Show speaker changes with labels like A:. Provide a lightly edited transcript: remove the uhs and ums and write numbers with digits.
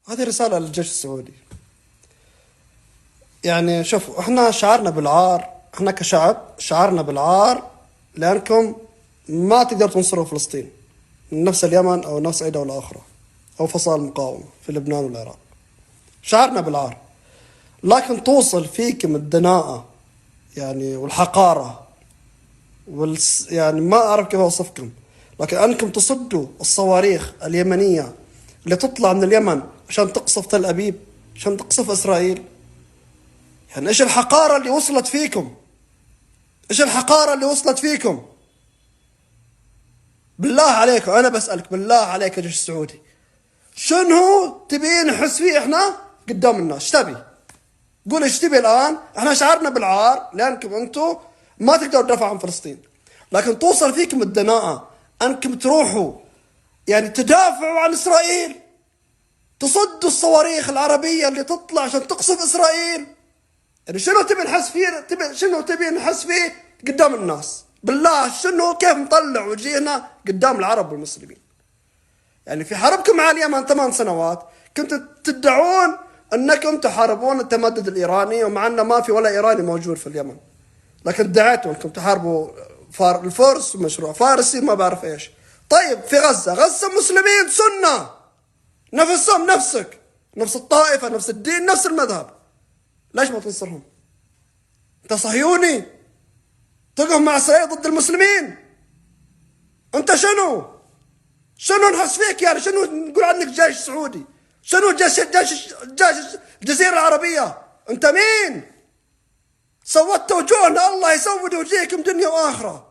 A: هذه رسالة للجيش السعودي. يعني شوفوا، احنا شعرنا بالعار، احنا كشعب شعرنا بالعار لأنكم ما تقدروا تنصروا فلسطين من نفس اليمن أو نفس أي دولة أخرى أو فصائل المقاومة في لبنان والعراق. شعرنا بالعار، لكن توصل فيكم الدناءة يعني والحقارة يعني ما أعرف كيف أوصفكم، لكن أنكم تصدوا الصواريخ اليمنية اللي تطلع من اليمن عشان تقصف تل أبيب، عشان تقصف إسرائيل. يعني إيش الحقارة اللي وصلت فيكم؟ إيش الحقارة اللي وصلت فيكم؟ بالله عليكم أنا بسألك، بالله عليك يا جيش السعودي، شنو تبين نحس فيه إحنا قدام الناس؟ إيش تبي؟ قول إيش تبي الآن؟ إحنا شعرنا بالعار لأنكم أنتم ما تقدروا تدافعوا عن فلسطين، لكن توصل فيكم الدناءة أنكم تروحوا يعني تدافعوا عن إسرائيل، تصدوا الصواريخ العربية اللي تطلع عشان تقصف إسرائيل. يعني شنو تبي نحس فيه؟ شنو تبي نحس فيه قدام الناس؟ بالله شنو كيف نطلع وجيهنا قدام العرب والمسلمين؟ يعني في حربكم مع اليمن 8 سنوات كنتوا تدعون انكم تحاربون التمدد الايراني، ومع انه ما في ولا ايراني موجود في اليمن، لكن ادعيتوا انكم تحاربوا الفرس ومشروع فارسي ما بعرف ايش. طيب في غزة مسلمين سنة نفسهم نفسك، نفس الطائفة، نفس الدين، نفس المذهب، ليش ما تنصرهم؟ انت صهيوني تقف مع اسرائيل ضد المسلمين؟ انت شنو نحس فيك؟ يعني شنو نقول عنك جيش سعودي؟ شنو جيش الجزيرة العربية؟ انت مين؟ سودت وجوهنا، الله يسود وجيهكم دنيا واخرة.